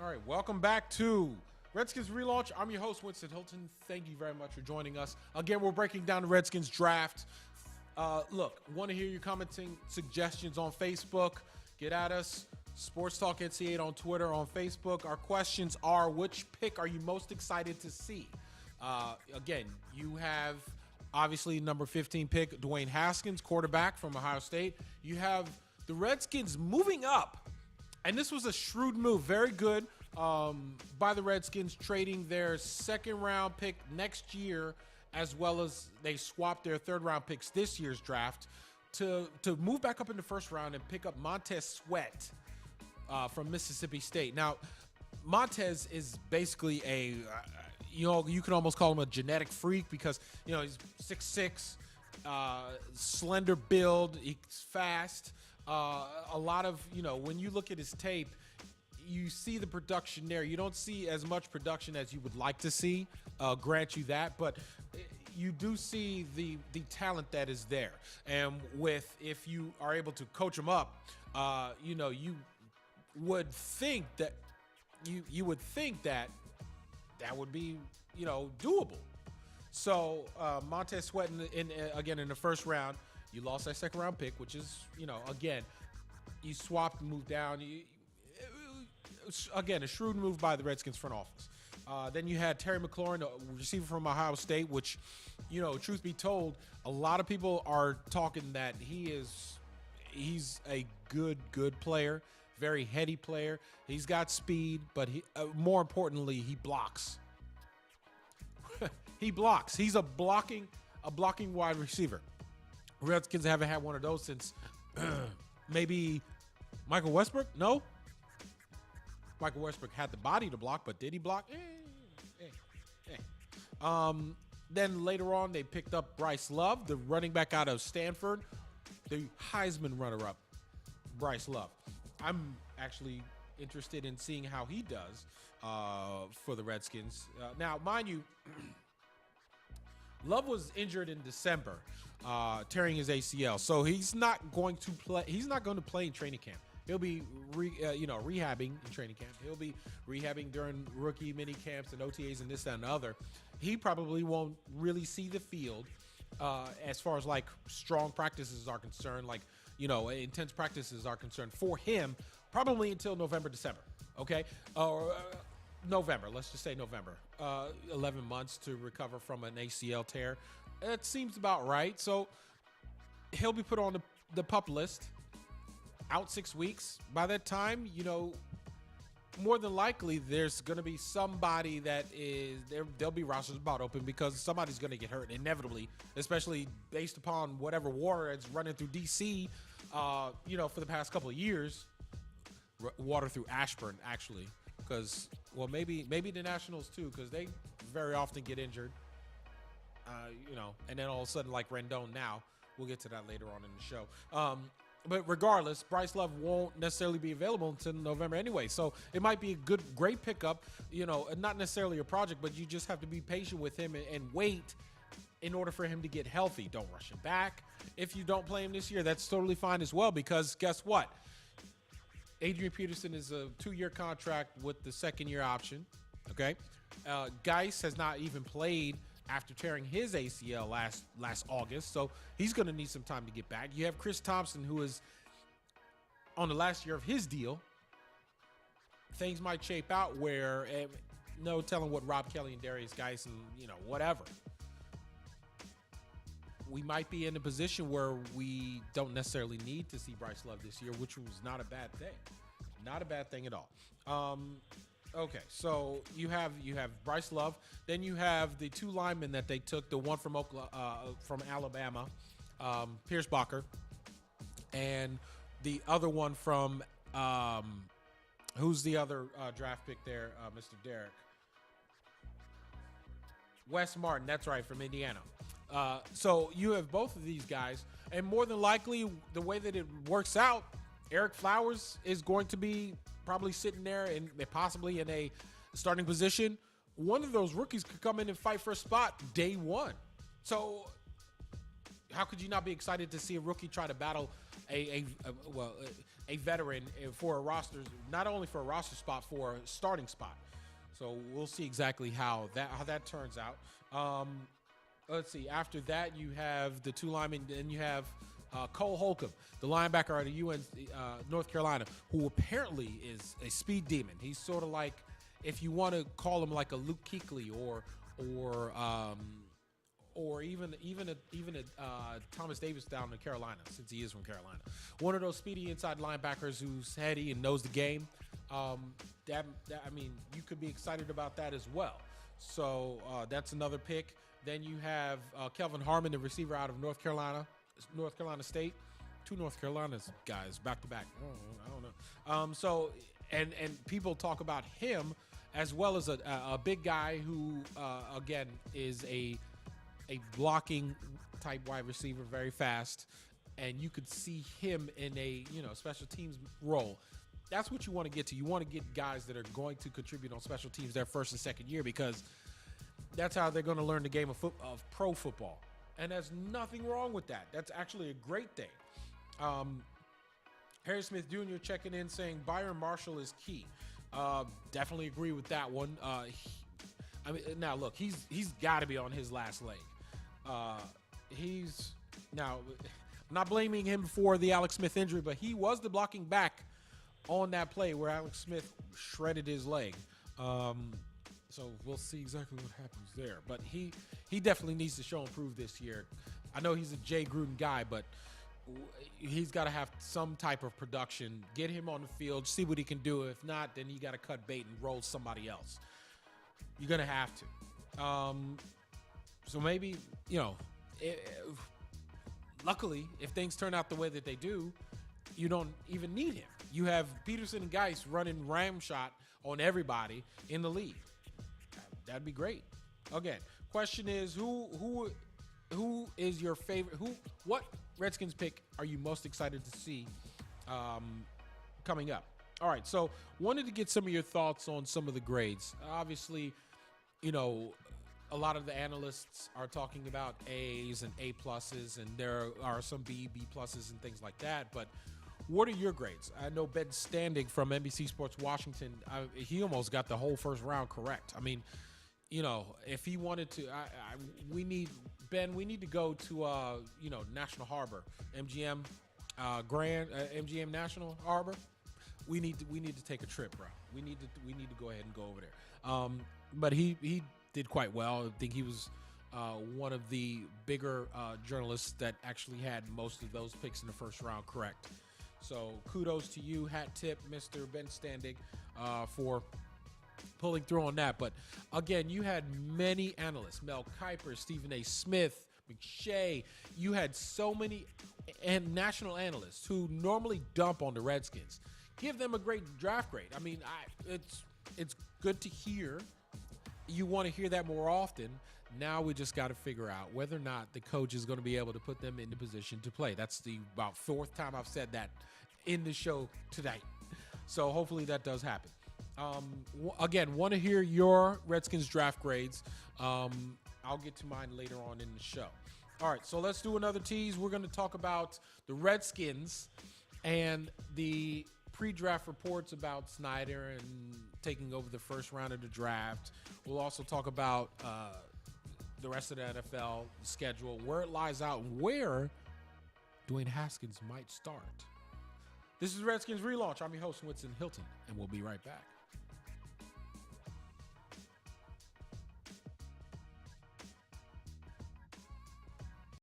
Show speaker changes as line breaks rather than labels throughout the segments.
All right, welcome back to Redskins Relaunch. I'm your host, Winston Hilton. Thank you very much for joining us. Again, we're breaking down the Redskins draft. Look, want to hear your commenting suggestions on Facebook. Get at us. Sports Talk NC8 on Twitter, on Facebook. Our questions are, which pick are you most excited to see? Again, you have obviously number 15 pick, Dwayne Haskins, quarterback from Ohio State. You have the Redskins moving up. And this was a shrewd move, very good by the Redskins, trading their second-round pick next year, as well as they swapped their third-round picks this year's draft to move back up in the first round and pick up Montez Sweat from Mississippi State. Now, Montez is basically you can almost call him a genetic freak because, he's 6'6", slender build, he's fast. A lot of, when you look at his tape, you see the production there. You don't see as much production as you would like to see, grant you that, but you do see the talent that is there. And if you are able to coach him up, you would think that that would be, doable. So Montez Sweat again in the first round. You lost that second round pick, which is, again, you swapped and moved down. Again, a shrewd move by the Redskins front office. Then you had Terry McLaurin, a receiver from Ohio State, which, truth be told, a lot of people are talking that he's a good player, very heady player. He's got speed, but more importantly, he blocks. He blocks. He's a blocking wide receiver. Redskins haven't had one of those since maybe Michael Westbrook. No, Michael Westbrook had the body to block, but did he block? Then later on, they picked up Bryce Love, the running back out of Stanford, the Heisman runner-up, Bryce Love. I'm actually interested in seeing how he does for the Redskins. Now, mind you, Love was injured in December, tearing his ACL, so he's not going to play. He's not going to play in training camp. He'll be, rehabbing in training camp. He'll be rehabbing during rookie mini camps and OTAs and this, that, and the other. He probably won't really see the field as far as like strong practices are concerned, like intense practices are concerned for him, probably until November, December. Okay, or November. Let's just say November. 11 months to recover from an ACL tear. It seems about right. So he'll be put on the PUP list, out 6 weeks. By that time, more than likely there's going to be somebody that is there. There'll be rosters about open because somebody's going to get hurt inevitably, especially based upon whatever water that's running through DC, for the past couple of years. Water through Ashburn, actually. Because, well, maybe the Nationals too, because they very often get injured, and then all of a sudden, like Rendon now, we'll get to that later on in the show. But regardless, Bryce Love won't necessarily be available until November anyway. So it might be a great pickup, not necessarily a project, but you just have to be patient with him and wait in order for him to get healthy. Don't rush him back. If you don't play him this year, that's totally fine as well, because guess what? Adrian Peterson is a 2-year contract with the second-year option, okay? Geis has not even played after tearing his ACL last August, so he's going to need some time to get back. You have Chris Thompson, who is on the last year of his deal. Things might shape out where no telling what Rob Kelly and Darius Geis and, whatever. We might be in a position where we don't necessarily need to see Bryce Love this year, which was not a bad thing. Not a bad thing at all. Okay, so you have Bryce Love. Then you have the two linemen that they took, the one from Alabama, Pierce Bacher, and the other one from who's the other draft pick there, Mr. Derek? Wes Martin, that's right, from Indiana. So you have both of these guys, and more than likely, the way that it works out, Eric Flowers is going to be probably sitting there and possibly in a starting position. One of those rookies could come in and fight for a spot day one. So how could you not be excited to see a rookie try to battle a veteran for a roster, not only for a roster spot, for a starting spot. So we'll see exactly how that turns out. Let's see. After that, you have the two linemen, and you have Cole Holcomb, the linebacker out of North Carolina, who apparently is a speed demon. He's sort of like, if you want to call him like a Luke Kuechly or even a Thomas Davis down in Carolina, since he is from Carolina. One of those speedy inside linebackers who's heady and knows the game. You could be excited about that as well. So that's another pick. Then you have Kelvin Harmon, the receiver out of North Carolina State. Two North Carolina's guys back to back. I don't know. So people talk about him as well as a big guy who again is a blocking type wide receiver, very fast, and you could see him in a special teams role. That's what you want to get to. You want to get guys that are going to contribute on special teams their first and second year, because that's how they're going to learn the game of pro football. And there's nothing wrong with that. That's actually a great thing. Harry Smith Jr. checking in saying Byron Marshall is key. Definitely agree with that one. Now look, he's got to be on his last leg. I'm not blaming him for the Alex Smith injury, but he was the blocking back on that play where Alex Smith shredded his leg. So we'll see exactly what happens there. But he definitely needs to show and prove this year. I know he's a Jay Gruden guy, but he's got to have some type of production. Get him on the field, see what he can do. If not, then you got to cut bait and roll somebody else. You're going to have to. So maybe, luckily, if things turn out the way that they do, you don't even need him. You have Peterson and Geis running ramshot on everybody in the league. That'd be great. Again, question is who is your favorite? What Redskins pick are you most excited to see coming up? All right, so wanted to get some of your thoughts on some of the grades. Obviously, a lot of the analysts are talking about A's and A pluses, and there are some B pluses and things like that. But what are your grades? I know Ben Standing from NBC Sports Washington, he almost got the whole first round correct. I mean, if he wanted to, we need to go to National Harbor, MGM MGM National Harbor. We need to take a trip, bro. We need to go ahead and go over there. But he did quite well. I think he was one of the bigger journalists that actually had most of those picks in the first round correct. So kudos to you, hat tip, Mr. Ben Standing, for pulling through on that. But again, you had many analysts: Mel Kiper, Stephen A. Smith, McShay. You had so many national analysts who normally dump on the Redskins. Give them a great draft grade. I mean, it's good to hear. You want to hear that more often. Now we just got to figure out whether or not the coach is going to be able to put them in the position to play. That's the about fourth time I've said that in the show tonight. So hopefully that does happen. Again, want to hear your Redskins draft grades. I'll get to mine later on in the show. All right, so let's do another tease. We're going to talk about the Redskins and the pre-draft reports about Snyder and taking over the first round of the draft. We'll also talk about the rest of the NFL schedule, where it lies out, and where Dwayne Haskins might start. This is Redskins Relaunch. I'm your host, Winston Hilton, and we'll be right back.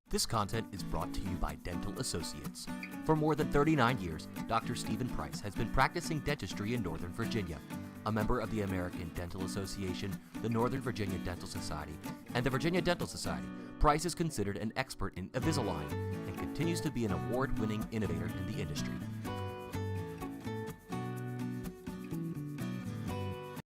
This content is brought to you by Dental Associates. For more than 39 years, Dr. Stephen Price has been practicing dentistry in Northern Virginia. A member of the American Dental Association, the Northern Virginia Dental Society, and the Virginia Dental Society, Price is considered an expert in Invisalign and continues to be an award-winning innovator in the industry.